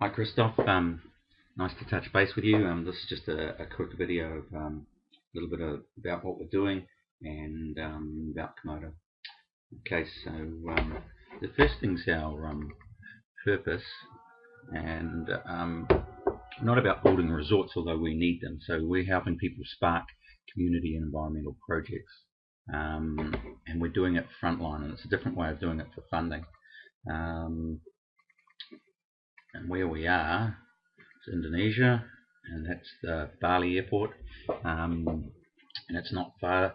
Hi Christoph, nice to touch base with you. This is just a quick video of a little bit about what we're doing and about Komodo. Okay, so the first thing's our purpose, and not about building resorts, although we need them. So we're helping people spark community and environmental projects, and we're doing it frontline, and it's a different way of doing it for funding. And where we are, it's Indonesia, and that's the Bali airport, and it's not far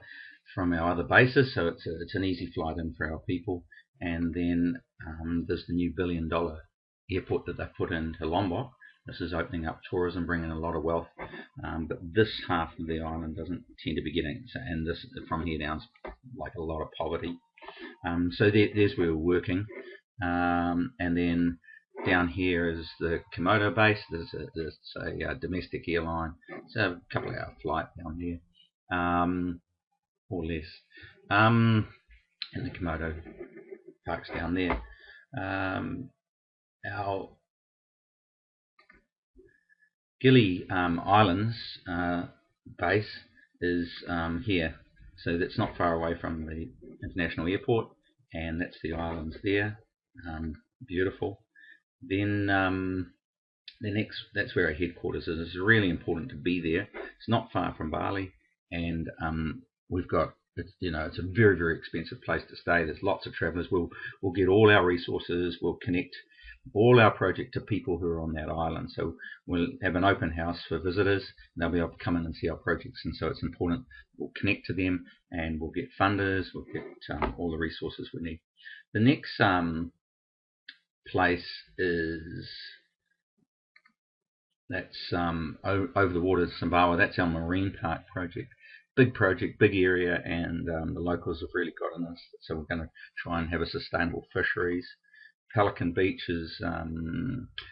from our other bases, so it's an easy flight in for our people. And then there's the new $1 billion airport that they've put into Lombok. This is opening up tourism, bringing a lot of wealth, but this half of the island doesn't tend to be getting it, and this from here down is like a lot of poverty. So there's where we're working, and then down here is the Komodo base. There's a domestic airline. It's a couple of hour flight down here, or less. And the Komodo park's down there. Our Gili Islands base is here, so that's not far away from the international airport, and that's the islands there. Beautiful. Then that's where our headquarters is. It's really important to be there. It's not far from Bali, and we've got it's a very, very expensive place to stay. There's lots of travellers. We'll get all our resources. We'll connect all our project to people who are on that island. So we'll have an open house for visitors, and they'll be able to come in and see our projects. And so it's important we'll connect to them, and we'll get funders. We'll get all the resources we need. The next place is that's over the water, Sumbawa. That's our marine park project. Big project, big area, and the locals have really got in this. So we're going to try and have a sustainable fisheries. Pelican Beach is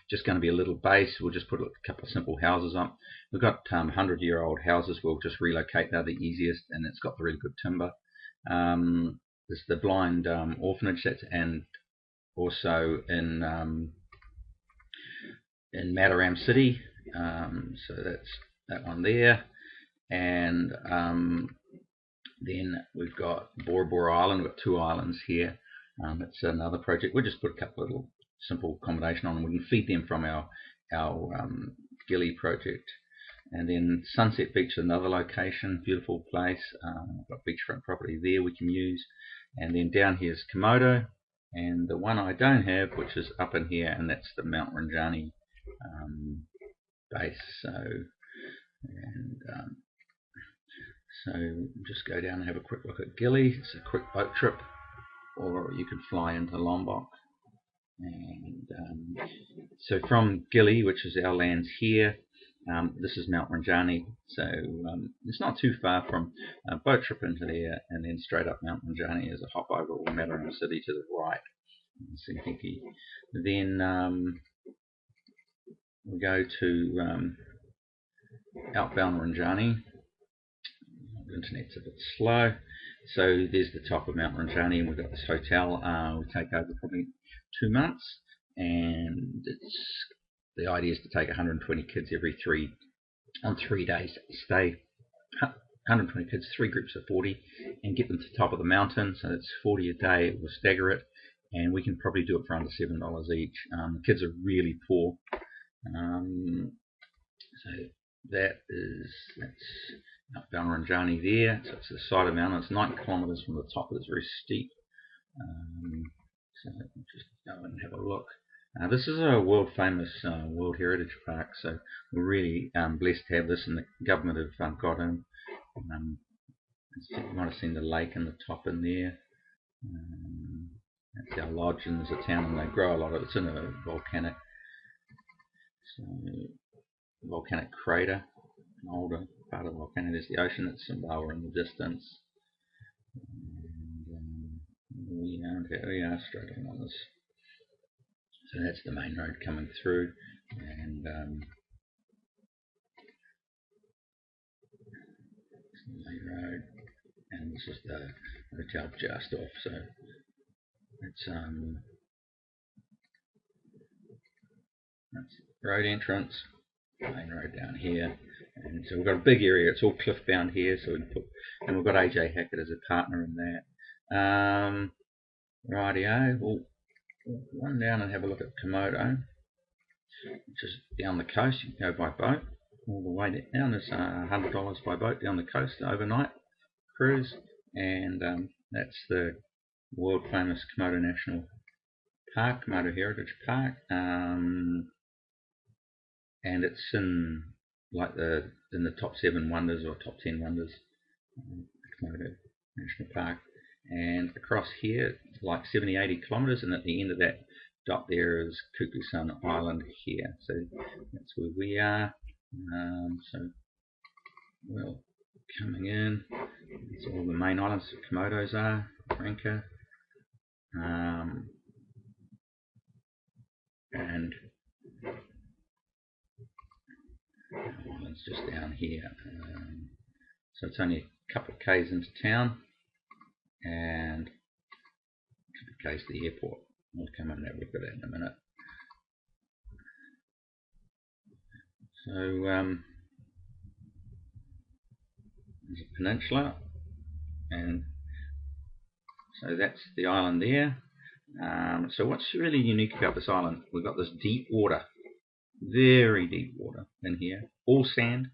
just going to be a little base. We'll just put a couple of simple houses up. We've got 100-year-old houses. We'll just relocate. They're the easiest, and it's got the really good timber. There's the blind orphanage, and also in Mataram City, so that's that one there. And then we've got Bora Bora Island. We've got 2 islands here. It's another project. We'll just put a couple of little simple accommodation on them. We can feed them from our Gili project. And then Sunset Beach, another location, beautiful place. We've got beachfront property there we can use. And then down here is Komodo. And the one I don't have, which is up in here, and that's the Mount Rinjani base. So just go down and have a quick look at Gili. It's a quick boat trip, or you can fly into Lombok. And so from Gili, which is our lands here, this is Mount Rinjani. So it's not too far from a boat trip into there, and then straight up Mount Rinjani is a hop over, or Mataram City to the right. Then we go to outbound Rinjani. The internet's a bit slow. So there's the top of Mount Rinjani, and we've got this hotel. We take over probably 2 months, and the idea is to take 120 kids on 3 days stay. 120 kids, 3 groups of 40, and get them to the top of the mountain. So it's 40 a day. We'll stagger it, and we can probably do it for under $7 each. The kids are really poor. So that's outbound Rinjani there. So it's the side of the mountain. It's 9 kilometers from the top. It's very steep. So just go and have a look. This is a world famous World Heritage Park, so we're really blessed to have this, and the government have got in. You might have seen the lake in the top in there. That's our lodge, and there's a town, and they grow a lot of it. It's in a volcanic crater, an older part of the volcano. There's the ocean. That's Sumbawa in the distance. And we are straight on this. So that's the main road coming through, and the main road, and this is the hotel just off. So it's that's road entrance, main road down here, and so we've got a big area. It's all cliff bound here, so we can put, and we've got AJ Hackett as a partner in that. Rightio, we'll run down and have a look at Komodo, which is down the coast. You can go by boat all the way down. It's $100 by boat down the coast overnight cruise, and that's the world famous Komodo National Park, Komodo Heritage Park, and it's in the top 7 wonders or top 10 wonders, Komodo National Park. And across here, like 70-80 kilometres, and at the end of that dot there is Kukusan Island here. So that's where we are. So we're coming in. That's all the main islands that Komodos are. Franca. And the island's just down here. So it's only a couple of k's into town, and a couple of k's to the airport. We'll come in and have a look at that in a minute. So there's a peninsula, and so that's the island there. So what's really unique about this island, we've got this deep water, very deep water in here, all sand,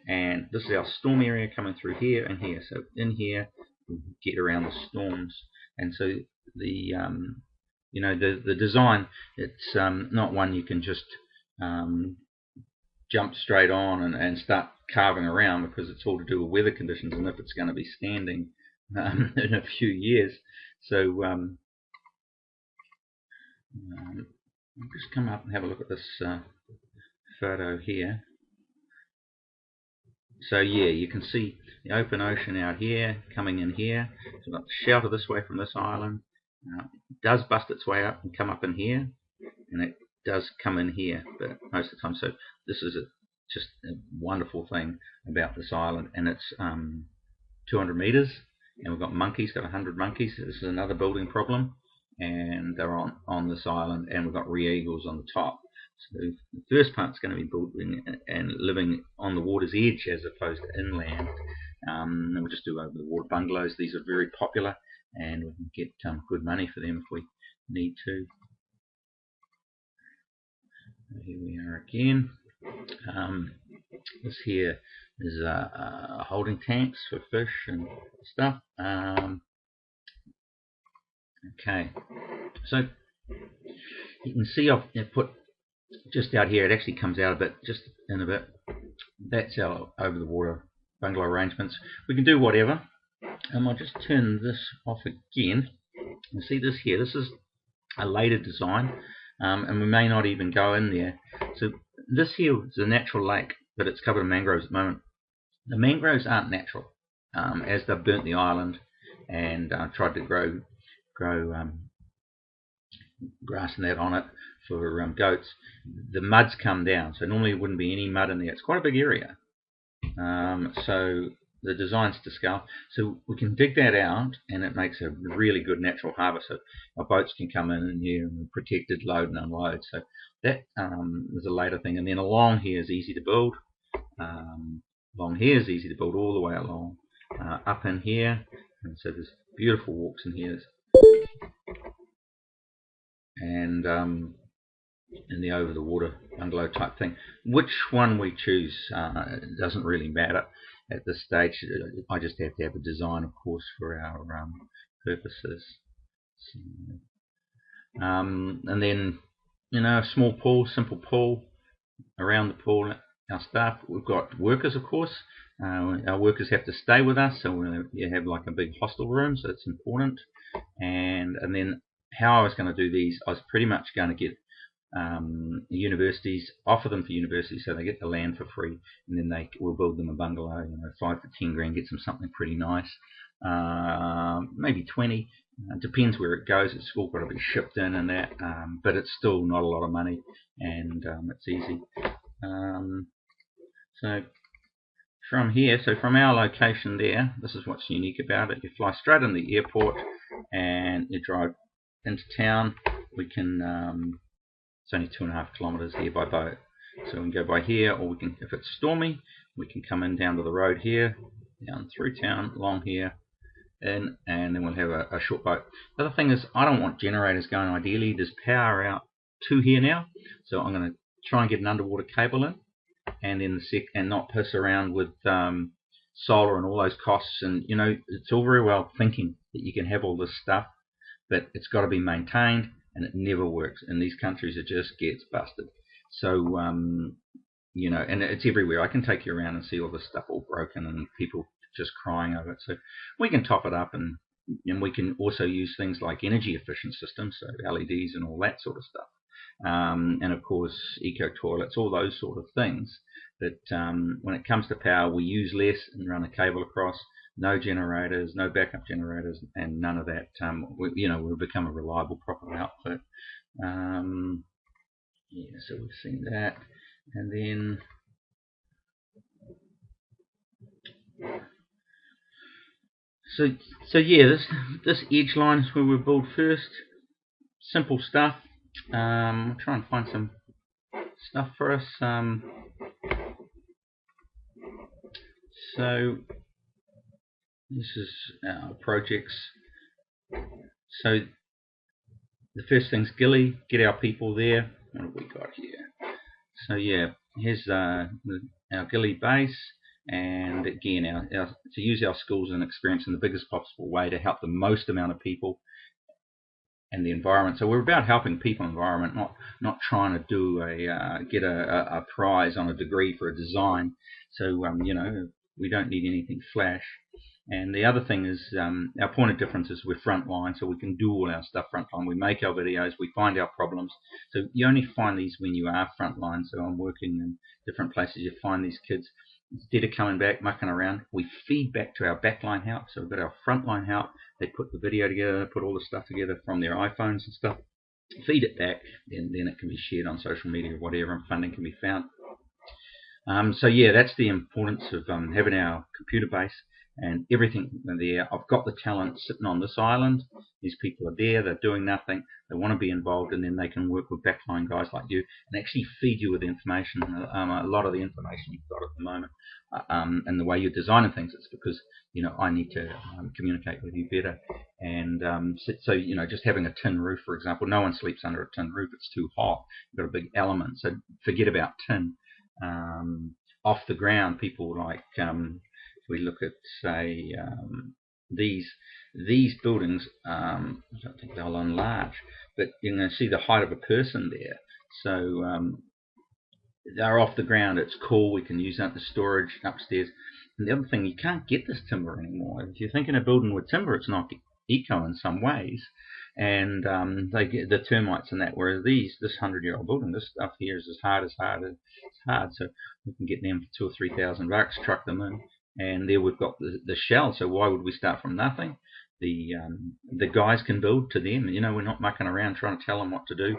and this is our storm area coming through here and here. So in here we get around the storms, and so the the design, it's not one you can just jump straight on and start carving around, because it's all to do with weather conditions and if it's going to be standing in a few years. So I'll just come up and have a look at this photo here. So yeah, you can see the open ocean out here, coming in here. So we've got the shelter this way from this island. It does bust its way up and come up in here, and it does come in here, but most of the time. So this is just a wonderful thing about this island, and it's 200 meters, and we've got monkeys, got 100 monkeys. This is another building problem, and they're on this island, and we've got re-eagles on the top. So the first part's going to be building and living on the water's edge as opposed to inland. And we'll just do over the water bungalows. These are very popular, and we can get good money for them if we need to. Here we are again. This here is holding tanks for fish and stuff. Okay, so you can see I've put just out here, it actually comes out a bit, just in a bit. That's our over the water bungalow arrangements. We can do whatever. I'll just turn this off again. You see this here, this is a later design, and we may not even go in there. So this here is a natural lake, but it's covered in mangroves at the moment. The mangroves aren't natural, as they've burnt the island and tried to grow grass and that on it for goats. The mud's come down, so normally there wouldn't be any mud in there. It's quite a big area, so the design's to scale, so we can dig that out, and it makes a really good natural harbour. So our boats can come in here and protected, load and unload. So that is a later thing. And then along here is easy to build. Along here is easy to build all the way along. Up in here, and so there's beautiful walks in here. And in the over the water bungalow type thing. Which one we choose doesn't really matter at this stage. I just have to have a design, of course, for our purposes. So, and then a small pool, simple pool. Around the pool, our staff, we've got workers, of course. Our workers have to stay with us, so you have like a big hostel room, so it's important. And then how I was going to do these, I was pretty much going to get universities, offer them for universities, so they get the land for free, and then we'll build them a bungalow, 5 to 10 grand, get them something pretty nice, maybe 20. Depends where it goes. It's all got to be shipped in and that, but it's still not a lot of money, and it's easy. So from here, so from our location there, this is what's unique about it. You fly straight in the airport and you drive into town. We can It's only 2.5 kilometres here by boat. So we can go by here, or we can, if it's stormy, we can come in down to the road here, down through town, along here, in, and then we'll have a short boat. The other thing is, I don't want generators going. Ideally, there's power out to here now, so I'm going to try and get an underwater cable in, and then and not piss around with solar and all those costs. And you know, it's all very well thinking that you can have all this stuff, but it's got to be maintained, and it never works. In these countries, it just gets busted. So you know, and it's everywhere. I can take you around and see all this stuff all broken and people just crying over it. So we can top it up, and we can also use things like energy efficient systems, so LEDs and all that sort of stuff. And of course, eco toilets, all those sort of things. That when it comes to power, we use less and run a cable across. No generators, no backup generators, and none of that. We've become a reliable, proper outfit. Yeah, so we've seen that, and then so yeah, this edge line is where we build first. Simple stuff. I'll try and find some stuff for us. So this is our projects. So the first thing's Gilly, get our people there. What have we got here? So yeah, here's our Gilly base, and again, to use our skills and experience in the biggest possible way to help the most amount of people and the environment. So we're about helping people and environment, not trying to do get a prize on a degree for a design. So you know, we don't need anything flash. And the other thing is, our point of difference is we're frontline, so we can do all our stuff frontline. We make our videos, we find our problems. So you only find these when you are frontline. So I'm working in different places. You find these kids, instead of coming back, mucking around, we feed back to our backline help. So we've got our frontline help. They put the video together, put all the stuff together from their iPhones and stuff, feed it back, then it can be shared on social media or whatever, and funding can be found. So yeah, that's the importance of having our computer base and everything there. I've got the talent sitting on this island. These people are there, they're doing nothing, they want to be involved, and then they can work with backline guys like you and actually feed you with information. A lot of the information you've got at the moment, and the way you're designing things, it's because, you know, I need to communicate with you better. And so you know, just having a tin roof, for example, no one sleeps under a tin roof, it's too hot. You've got a big element, so forget about tin. Off the ground, people like, if we look at, say, these buildings, I don't think they'll enlarge, but you can see the height of a person there. So they're off the ground, it's cool, we can use that for storage upstairs. And the other thing, you can't get this timber anymore. If you're thinking of building with timber, it's not eco in some ways, and they get the termites and that. Whereas this 100-year-old building, this stuff here is as hard. It's hard. So we can get them for $2,000 or $3,000, truck them in, and there we've got the shell. So why would we start from nothing? The guys can build to them. You know, we're not mucking around trying to tell them what to do.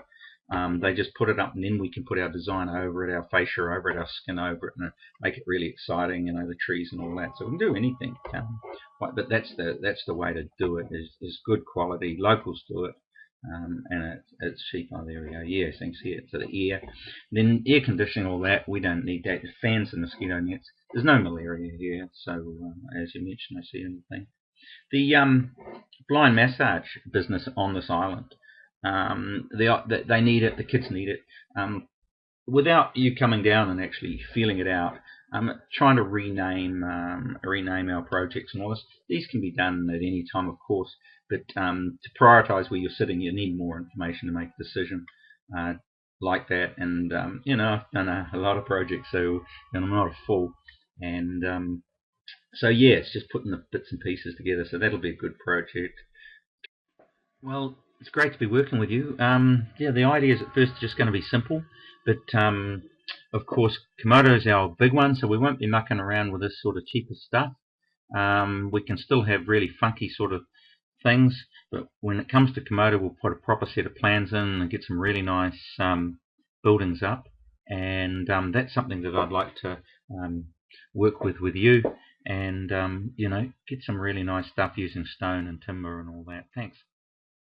They just put it up, and then we can put our design over it, our fascia over it, our skin over it, and make it really exciting. You know, the trees and all that. So we can do anything. But that's the way to do it. Is good quality. Locals do it, and it's cheap. Oh, there we go. Yeah, thanks here to the air. Then air conditioning, all that. We don't need that. Fans and mosquito nets. There's no malaria here. So as you mentioned, I see anything. The blind massage business on this island. They need it. The kids need it. Without you coming down and actually feeling it out, trying to rename our projects and all this. These can be done at any time, of course, but to prioritise where you're sitting, you need more information to make a decision like that. And you know, I've done a lot of projects, so and I'm not a fool. And so yeah, it's just putting the bits and pieces together. So that'll be a good project. Well, it's great to be working with you. Yeah, the ideas at first are just going to be simple, but of course Komodo is our big one, so we won't be mucking around with this sort of cheaper stuff. We can still have really funky sort of things, but when it comes to Komodo, we'll put a proper set of plans in and get some really nice buildings up, and that's something that I'd like to work with you, and you know, get some really nice stuff using stone and timber and all that. Thanks.